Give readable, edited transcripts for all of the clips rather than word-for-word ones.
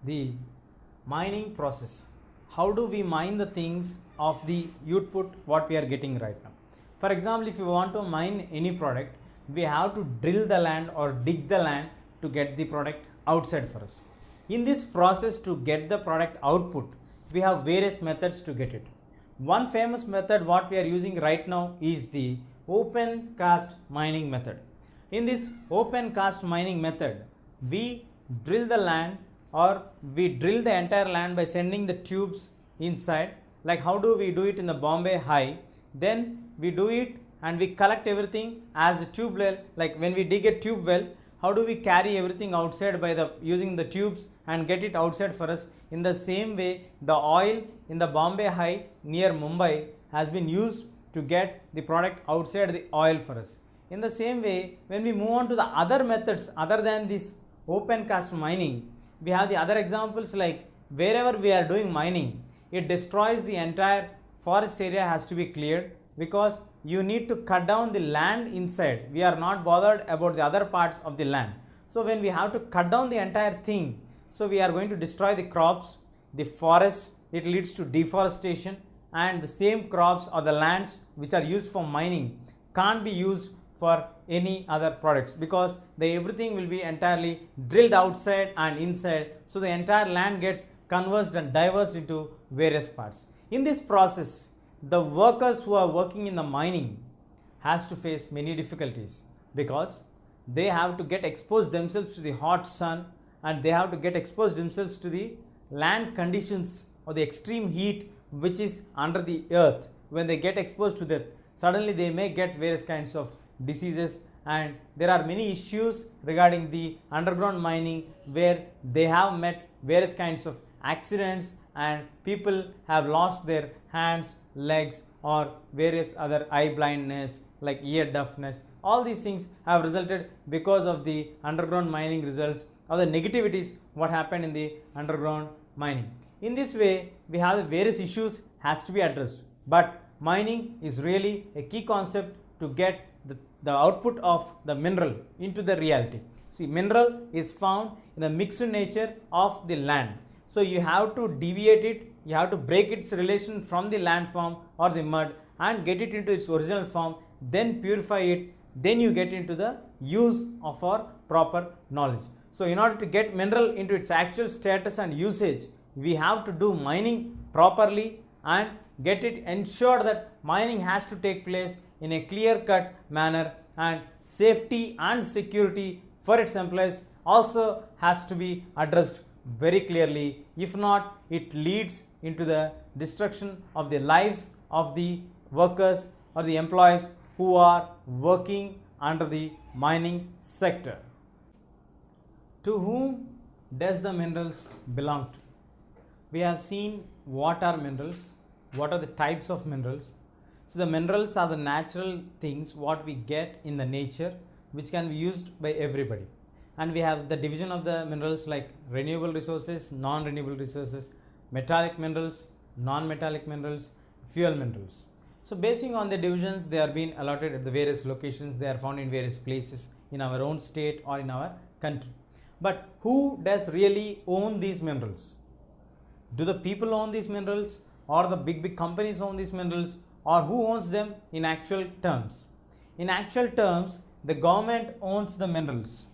the mining process. How do we mine the things of the output what we are getting right now? For example, if you want to mine any product, we have to drill the land or dig the land to get the product outside for us. In this process to get the product output, we have various methods to get it. One famous method what we are using right now is the open cast mining method. In this open cast mining method, we drill the land or we drill the entire land by sending the tubes inside. Like how do we do it in the Bombay High? Then we do it and we collect everything as a tube well. Like when we dig a tube well, how do we carry everything outside by the using the tubes and get it outside for us? In the same way, the oil in the Bombay High near Mumbai has been used to get the product outside the oil for us. In the same way, when we move on to the other methods other than this open cast mining, we have the other examples like wherever we are doing mining, it destroys the entire forest area has to be cleared because you need to cut down the land inside. We are not bothered about the other parts of the land. So when we have to cut down the entire thing, so we are going to destroy the crops, the forest, it leads to deforestation, and the same crops or the lands which are used for mining can't be used for any other products because everything will be entirely drilled outside and inside, so the entire land gets converged and diverged into various parts. In this process, the workers who are working in the mining has to face many difficulties because they have to get exposed themselves to the hot sun and they have to get exposed themselves to the land conditions or the extreme heat which is under the earth. When they get exposed to that, suddenly they may get various kinds of diseases, and there are many issues regarding the underground mining where they have met various kinds of accidents and people have lost their hands, legs, or various other eye blindness like ear deafness. All these things have resulted because of the underground mining results or the negativities what happened in the underground mining. In this way, we have the various issues has to be addressed, but mining is really a key concept to get the output of the mineral into the reality. See, mineral is found in a mixed nature of the land. So you have to deviate it, you have to break its relation from the landform or the mud and get it into its original form, then purify it, then you get into the use of our proper knowledge. So in order to get mineral into its actual status and usage, we have to do mining properly and get it ensured that mining has to take place in a clear-cut manner, and safety and security for its employees also has to be addressed very clearly. If not, it leads into the destruction of the lives of the workers or the employees who are working under the mining sector. To whom does the minerals belong to? We have seen what are minerals, what are the types of minerals. So the minerals are the natural things what we get in the nature which can be used by everybody. And we have the division of the minerals like renewable resources, non-renewable resources, metallic minerals, non-metallic minerals, fuel minerals. So basing on the divisions, they are being allotted at the various locations. They are found in various places in our own state or in our country. But who does really own these minerals? Do the people own these minerals, or the big companies own these minerals, or who owns them in actual terms? In actual terms, the government owns the minerals.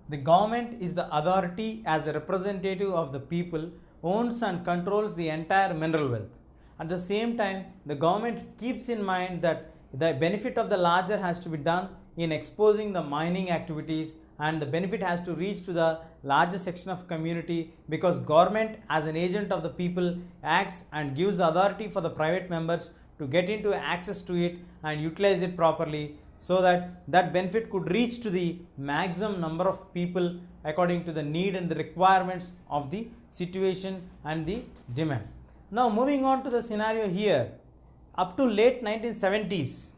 The government is the authority as a representative of the people, owns and controls the entire mineral wealth. At the same time, the government keeps in mind that the benefit of the larger has to be done in exposing the mining activities, and the benefit has to reach to the largest section of community because government as an agent of the people acts and gives the authority for the private members to get into access to it and utilize it properly, so that that benefit could reach to the maximum number of people according to the need and the requirements of the situation and the demand. Now moving on to the scenario here, up to late 1970s,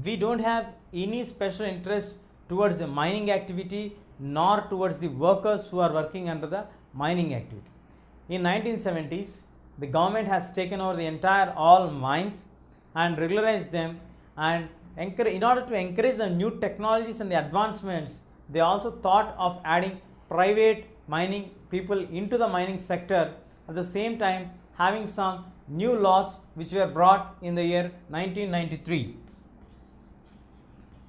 we don't have any special interest towards the mining activity nor towards the workers who are working under the mining activity. In 1970s, the government has taken over the entire all mines, and regularize them, and in order to encourage the new technologies and the advancements, they also thought of adding private mining people into the mining sector, at the same time having some new laws which were brought in the year 1993.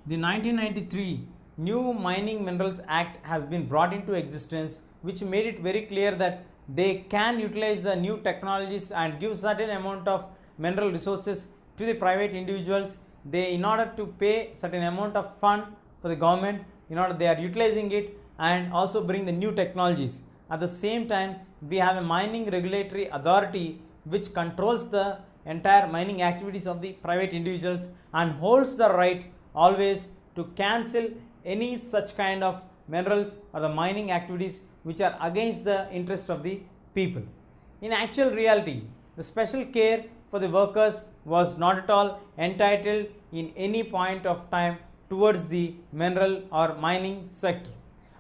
The 1993 New Mining Minerals Act has been brought into existence, which made it very clear that they can utilize the new technologies and give certain amount of mineral resources to the private individuals. They, in order to pay certain amount of fund for the government, in order they are utilizing it and also bring the new technologies. At the same time, we have a mining regulatory authority which controls the entire mining activities of the private individuals and holds the right always to cancel any such kind of minerals or the mining activities which are against the interest of the people. In actual reality, the special care for the workers was not at all entitled in any point of time towards the mineral or mining sector.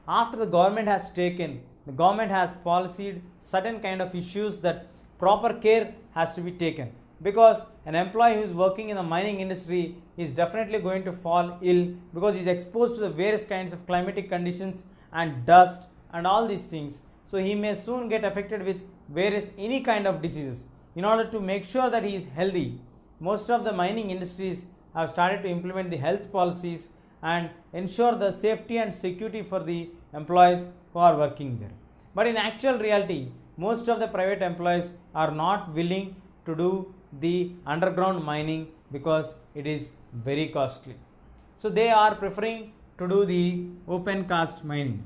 After the government has policed certain kind of issues that proper care has to be taken, because an employee who is working in the mining industry is definitely going to fall ill because he is exposed to the various kinds of climatic conditions and dust and all these things. So he may soon get affected with any kind of diseases. In order to make sure that he is healthy, most of the mining industries have started to implement the health policies and ensure the safety and security for the employees who are working there. But in actual reality, most of the private employees are not willing to do the underground mining because it is very costly. So they are preferring to do the open cast mining.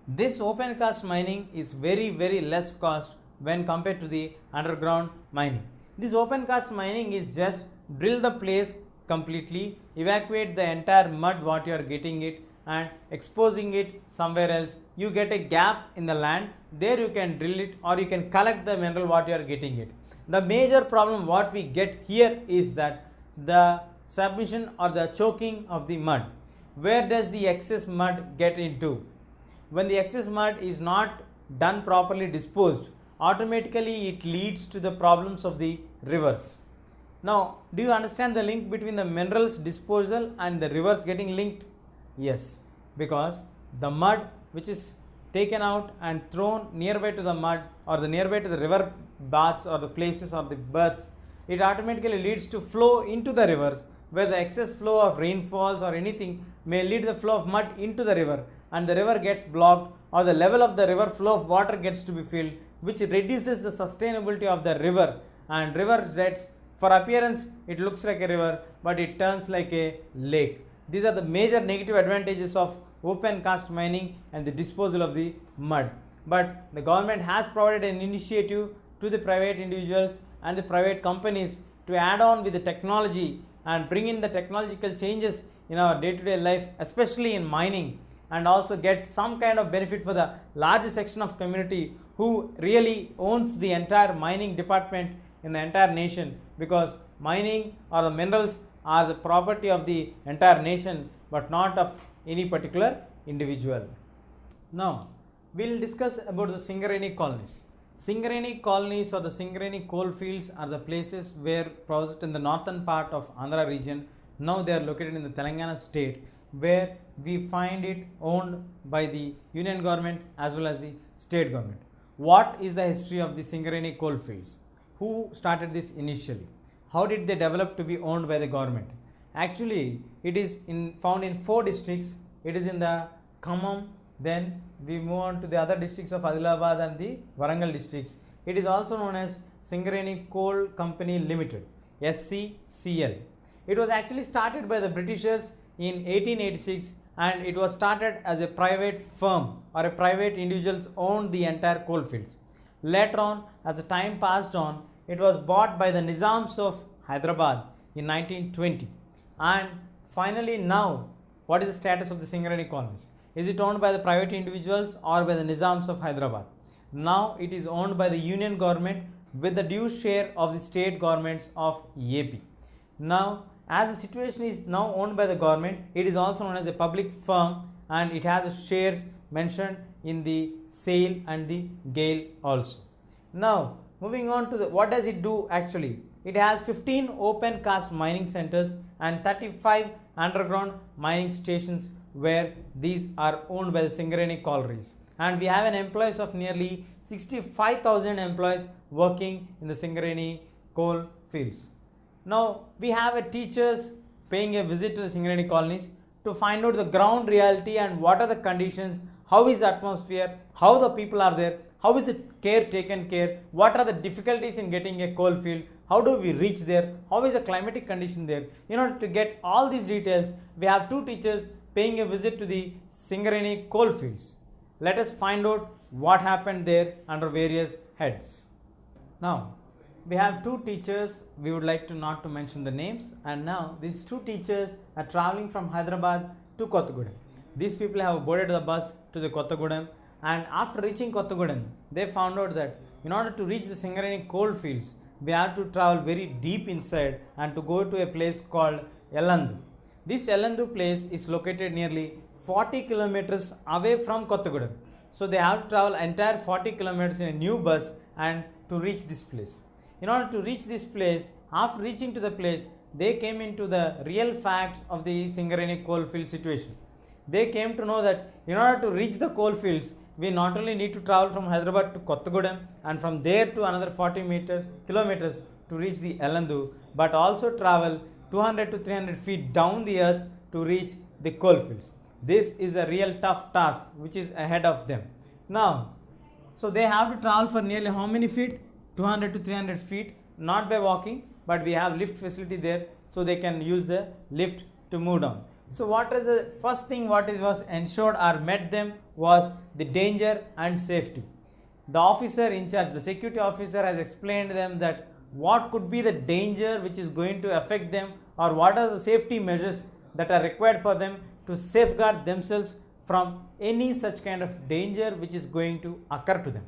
This open cast mining is very less cost when compared to the underground mining. This open cast mining is just drill the place completely, evacuate the entire mud what you are getting it and exposing it somewhere else. You get a gap in the land, there you can drill it or you can collect the mineral what you are getting it. The major problem what we get here is that the submission or the choking of the mud. Where does the excess mud get into? When the excess mud is not done properly disposed, automatically it leads to the problems of the rivers. Now, do you understand the link between the minerals disposal and the rivers getting linked? Yes, because the mud which is taken out and thrown nearby to the mud or the nearby to the river baths or the places or the berths, it automatically leads to flow into the rivers, where the excess flow of rainfalls or anything may lead the flow of mud into the river, and the river gets blocked or the level of the river flow of water gets to be filled, which reduces the sustainability of the river, and river gets, for appearance it looks like a river but it turns like a lake. These are the major negative advantages of open cast mining and the disposal of the mud. But the government has provided an initiative to the private individuals and the private companies to add on with the technology and bring in the technological changes in our day-to-day life, especially in mining, and also get some kind of benefit for the larger section of community who really owns the entire mining department in the entire nation, because mining or the minerals are the property of the entire nation but not of any particular individual. Now, we will discuss about the Singareni colonies. Singareni colonies or the Singareni coal fields are the places where present in the northern part of Andhra region. Now they are located in the Telangana state, where we find it owned by the union government as well as the state government. What is the history of the Singareni coal fields? Who started this initially? How did they develop to be owned by the government? Actually, it is found in 4 districts. It is in the Khammam, then we move on to the other districts of Adilabad and the Warangal districts. It is also known as Singareni Coal Company Limited, SCCL. It was actually started by the Britishers in 1886, and it was started as a private firm or a private individuals owned the entire coal fields. Later on, as the time passed on, it was bought by the Nizams of Hyderabad in 1920. And finally now, what is the status of the Singareni colonies? Is it owned by the private individuals or by the Nizams of Hyderabad? Now it is owned by the union government with the due share of the state governments of AP. Now, as the situation is now owned by the government, it is also known as a public firm, and it has shares mentioned in the SAIL and the GAIL also. Now moving on to what does it do actually. It has 15 open cast mining centers and 35 underground mining stations where these are owned by the Singareni collieries, and we have an employees of nearly 65,000 employees working in the Singareni coal fields. Now we have a teachers paying a visit to the Singareni colonies to find out the ground reality and what are the conditions, how is the atmosphere, how the people are there, how is it taken care, what are the difficulties in getting a coal field, how do we reach there, how is the climatic condition there. In order to get all these details, we have two teachers paying a visit to the Singareni coal fields. Let us find out what happened there under various heads. Now we have two teachers, we would like to not to mention the names, and now these two teachers are traveling from Hyderabad to Kottagudem. These people have boarded the bus to the Kottagudem, and after reaching Kottagudem, they found out that in order to reach the Singareni coal fields, we have to travel very deep inside and to go to a place called Yellandu. This Yellandu place is located nearly 40 kilometers away from Kottagudem. So they have to travel entire 40 kilometers in a new bus and to reach this place. In order to reach this place, after reaching to the place, they came into the real facts of the Singareni coal field situation. They came to know that in order to reach the coal fields, we not only need to travel from Hyderabad to Kottagudem and from there to another 40 kilometers to reach the Yellandu, but also travel 200 to 300 feet down the earth to reach the coal fields. This is a real tough task which is ahead of them. Now, so they have to travel for nearly how many feet? 200 to 300 feet, not by walking, but we have lift facility there, so they can use the lift to move down. So what is the first thing what was ensured or met them was the danger and safety. The officer in charge, the security officer, has explained them that what could be the danger which is going to affect them, or what are the safety measures that are required for them to safeguard themselves from any such kind of danger which is going to occur to them.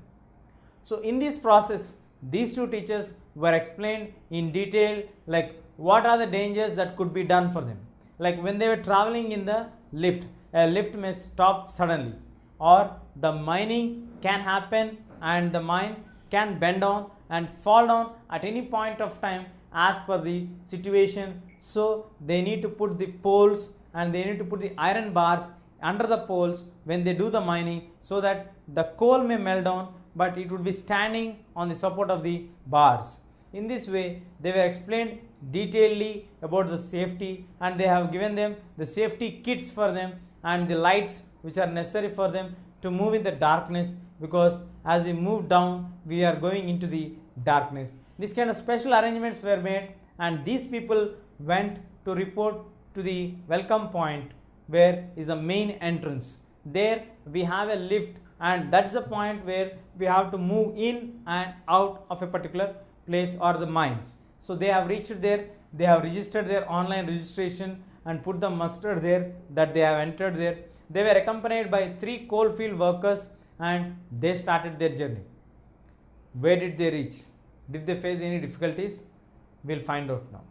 So in this process, these two teachers were explained in detail like what are the dangers that could be done for them. Like when they were traveling in the lift, a lift may stop suddenly, or the mining can happen and the mine can bend down and fall down at any point of time as per the situation. So they need to put the poles and they need to put the iron bars under the poles when they do the mining, so that the coal may melt down but it would be standing on the support of the bars. In this way, they were explained detailedly about the safety, and they have given them the safety kits for them and the lights which are necessary for them to move in the darkness, because as we move down, we are going into the darkness. This kind of special arrangements were made, and these people went to report to the welcome point, where is the main entrance. There we have a lift, and that's the point where we have to move in and out of a particular place or the mines. So they have reached there, they have registered their online registration and put the mustard there that they have entered there. They were accompanied by 3 coal field workers and they started their journey. Where did they reach? Did they face any difficulties? We'll find out now.